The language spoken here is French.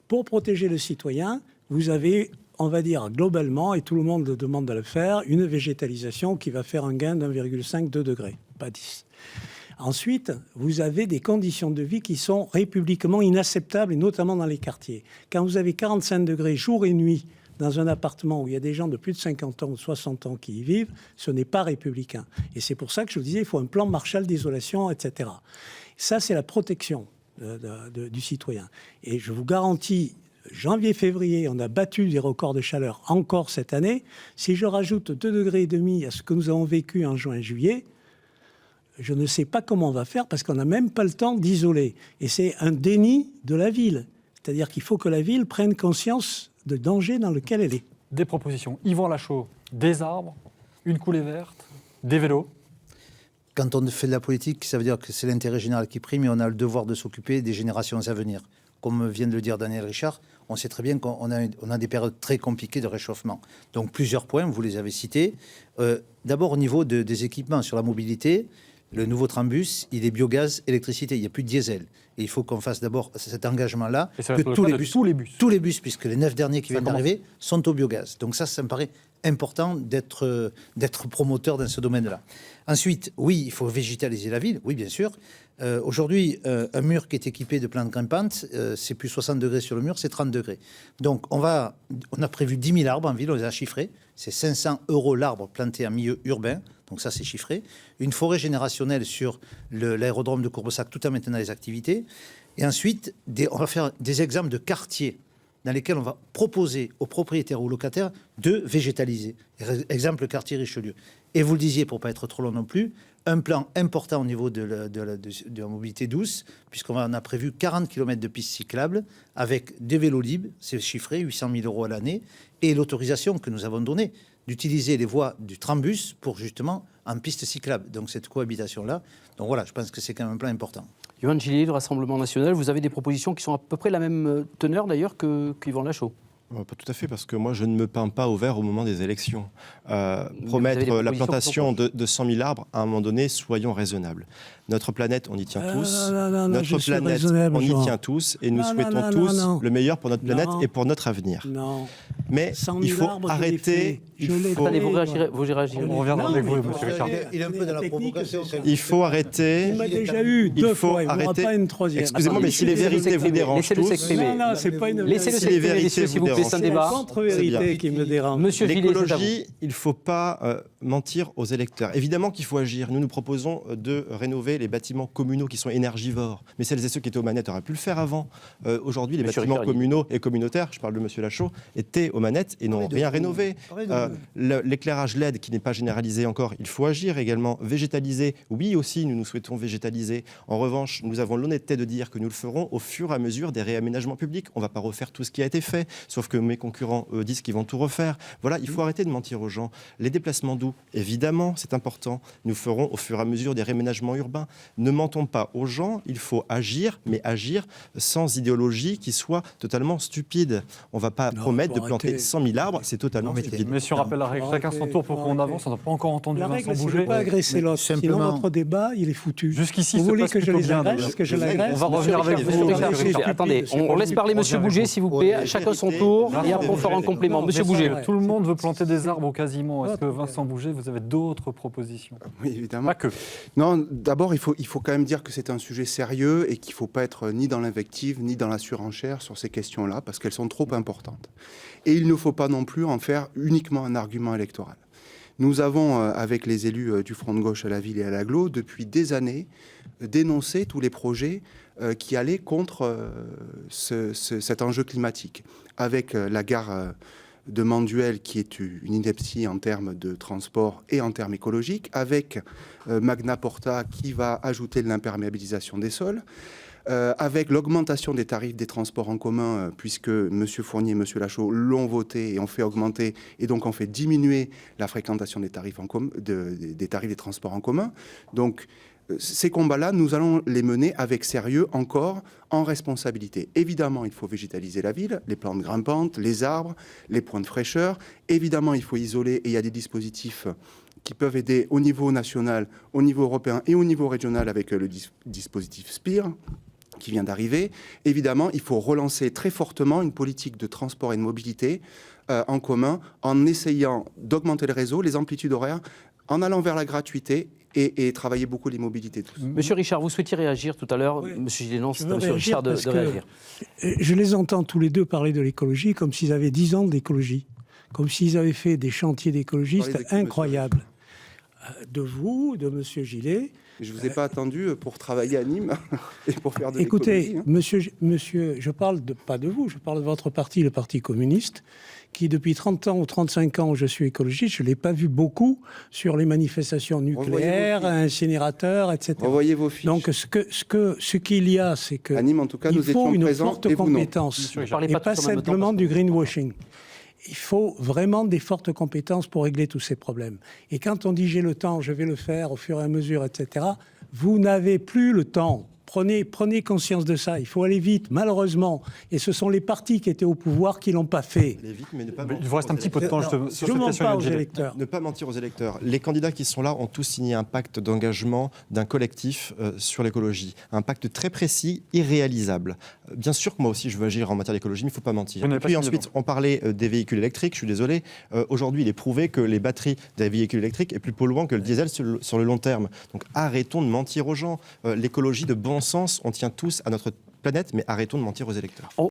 Pour protéger le citoyen, vous avez, on va dire globalement, et tout le monde demande de le faire, une végétalisation qui va faire un gain d'1,5-2 degrés, pas 10. Ensuite, vous avez des conditions de vie qui sont républiquement inacceptables, et notamment dans les quartiers. Quand vous avez 45 degrés jour et nuit dans un appartement où il y a des gens de plus de 50 ans ou 60 ans qui y vivent, ce n'est pas républicain. Et c'est pour ça que je vous disais, il faut un plan Marshall d'isolation, etc. Ça, c'est la protection du citoyen. Et je vous garantis, janvier-février, on a battu des records de chaleur encore cette année. Si je rajoute 2,5 degrés à ce que nous avons vécu en juin-juillet, je ne sais pas comment on va faire parce qu'on n'a même pas le temps d'isoler. Et c'est un déni de la ville. C'est-à-dire qu'il faut que la ville prenne conscience de danger dans lequel elle est. Des propositions. Yvan Lachaud, des arbres, une coulée verte, des vélos. Quand on fait de la politique, ça veut dire que c'est l'intérêt général qui prime et on a le devoir de s'occuper des générations à venir. Comme vient de le dire Daniel Richard, on sait très bien qu'on a des périodes très compliquées de réchauffement. Donc plusieurs points, vous les avez cités. D'abord au niveau des équipements sur la mobilité, le nouveau trambus, il est biogaz, électricité, il n'y a plus de diesel. Et il faut qu'on fasse d'abord cet engagement-là, que tous les bus, puisque les 9 derniers qui viennent d'arriver sont au biogaz. Donc ça me paraît important d'être promoteur dans ce domaine-là. Ensuite, oui, il faut végétaliser la ville, oui, bien sûr. Aujourd'hui, un mur qui est équipé de plantes grimpantes, c'est plus 60 degrés sur le mur, c'est 30 degrés. Donc, on a prévu 10 000 arbres en ville, on les a chiffrés. C'est 500 € l'arbre planté en milieu urbain. Donc ça, c'est chiffré. Une forêt générationnelle sur l'aérodrome de Courbessac, tout en maintenant les activités. Et ensuite, on va faire des exemples de quartiers dans lesquels on va proposer aux propriétaires ou aux locataires de végétaliser. Exemple, le quartier Richelieu. Et vous le disiez, pour ne pas être trop long non plus, un plan important au niveau de la mobilité douce, puisqu'on a prévu 40 km de pistes cyclables avec des vélos libres, c'est chiffré, 800 000 € à l'année, et l'autorisation que nous avons donnée d'utiliser les voies du trambus pour justement en piste cyclable. Donc cette cohabitation-là, donc voilà, je pense que c'est quand même un plan important. Yohann Gillier, du Rassemblement national, vous avez des propositions qui sont à peu près la même teneur d'ailleurs qu'Yvan Lachaud. Pas tout à fait, parce que moi, je ne me peins pas au vert au moment des élections. Promettre la plantation de 100 000 arbres, à un moment donné, soyons raisonnables. Notre planète, on y tient tous. Notre planète, on y tient tous. Et nous souhaitons tous le meilleur pour notre planète et pour notre avenir. Non. Mais il faut arrêter... Attendez, vous réagirez. On reviendra avec vous, monsieur Richard. Il est un peu dans la provocation. Il faut arrêter... Il m'a déjà eu 2 fois, il n'y aura pas une troisième. Excusez-moi, mais si les vérités vous dérangent tous... Non, c'est pas une vérité. Laissez-le s'exprimer, messieurs, s'il vous plaît, c'est un débat. Contre-vérité qui me dérange. Monsieur Gillier, l'écologie, il ne faut pas mentir aux électeurs. Évidemment qu'il faut agir. Nous proposons de rénover les bâtiments communaux qui sont énergivores. Mais celles et ceux qui étaient aux manettes auraient pu le faire avant. Aujourd'hui, les bâtiments communaux et communautaires, je parle de monsieur Lachaud, étaient aux manettes et n'ont rien rénové. L'éclairage LED qui n'est pas généralisé encore, il faut agir également. Végétaliser, oui aussi, nous souhaitons végétaliser. En revanche, nous avons l'honnêteté de dire que nous le ferons au fur et à mesure des réaménagements publics. On ne va pas refaire tout ce qui a été fait, sauf que mes concurrents disent qu'ils vont tout refaire. Voilà, il faut arrêter de mentir aux gens. Les déplacements doux, évidemment, c'est important. Nous ferons au fur et à mesure des réaménagements urbains. Ne mentons pas aux gens, il faut agir, mais agir sans idéologie qui soit totalement stupide. On ne va pas promettre de planter 100 000 arbres, c'est totalement stupide. Monsieur rappelle la règle, chacun son tour pour qu'on avance. On n'a pas encore entendu Vincent Bouger. Ne pas agresser l'autre, sinon notre débat, il est foutu. Jusqu'ici, vous c'est voulez pas que je les agresse, que je l'agresse? On va revenir avec vous. Attendez, on laisse parler monsieur Bouger, s'il vous plaît. Chacun son tour, et après on fera un complément. Monsieur Bouger. Tout le monde veut planter des arbres quasiment. Est-ce que Vincent Bouger, vous avez d'autres propositions? Oui, évidemment. Pas que. Non, d'abord, il faut quand même dire que c'est un sujet sérieux et qu'il ne faut pas être ni dans l'invective ni dans la surenchère sur ces questions-là, parce qu'elles sont trop importantes. Et il ne faut pas non plus en faire uniquement un argument électoral. Nous avons, avec les élus du Front de gauche à la ville et à l'agglo, depuis des années, dénoncé tous les projets qui allaient contre cet enjeu climatique. Avec la gare de Manduel, qui est une ineptie en termes de transport et en termes écologiques, avec Magna Porta, qui va ajouter de l'imperméabilisation des sols, avec l'augmentation des tarifs des transports en commun, puisque M. Fournier et M. Lachaud l'ont voté et ont fait augmenter, et donc ont fait diminuer la fréquentation des tarifs, des tarifs des transports en commun. Donc, ces combats-là, nous allons les mener avec sérieux, encore en responsabilité. Évidemment, il faut végétaliser la ville, les plantes grimpantes, les arbres, les points de fraîcheur. Évidemment, il faut isoler, et il y a des dispositifs qui peuvent aider au niveau national, au niveau européen et au niveau régional avec le dispositif SPIR. qui vient d'arriver. Évidemment, il faut relancer très fortement une politique de transport et de mobilité en commun, en essayant d'augmenter le réseau, les amplitudes horaires, en allant vers la gratuité et travailler beaucoup les mobilités. Tous. Monsieur Richard, vous souhaitiez réagir tout à l'heure. Oui. Monsieur Gillet, Je c'est veux à Monsieur Richard de parce que réagir. Je les entends tous les deux parler de l'écologie comme s'ils avaient 10 ans d'écologie, comme s'ils avaient fait des chantiers d'écologie. Parlez de C'était qui, incroyable. De vous, de Monsieur Gillet. Je ne vous ai pas attendu pour travailler à Nîmes et pour faire de Écoutez, l'écologie. monsieur, je parle pas de vous, je parle de votre parti, le Parti communiste, qui depuis 30 ans ou 35 ans, je suis écologiste, je ne l'ai pas vu beaucoup sur les manifestations nucléaires, incinérateurs, etc. Revoyez vos fiches. Donc, ce qu'il y a, c'est que À Nîmes, en tout cas, il nous faut étions une présents forte et vous non. compétence, Ne parlez et pas pas tous en même temps, simplement parce du que- greenwashing. Il faut vraiment des fortes compétences pour régler tous ces problèmes. Et quand on dit j'ai le temps, je vais le faire au fur et à mesure, etc., vous n'avez plus le temps. Prenez conscience de ça. Il faut aller vite, malheureusement. Et ce sont les partis qui étaient au pouvoir qui ne l'ont pas fait. Aller vite, mais ne pas Il mentir vous reste aux un petit peu de temps Non, sur je cette ne mens question. pas Yann aux Gillet. électeurs. Ne pas mentir aux électeurs. Les candidats qui sont là ont tous signé un pacte d'engagement d'un collectif sur l'écologie. Un pacte très précis, irréalisable. Bien sûr que moi aussi je veux agir en matière d'écologie, mais il ne faut pas mentir. Vous n'avez Et pas puis signé ensuite, on parlait des véhicules électriques, je suis désolé. Aujourd'hui, il est prouvé que les batteries des véhicules électriques est plus polluant que le diesel sur le long terme. Donc arrêtons de mentir aux gens. L'écologie de bon sens, on tient tous à notre planète, mais arrêtons de mentir aux électeurs.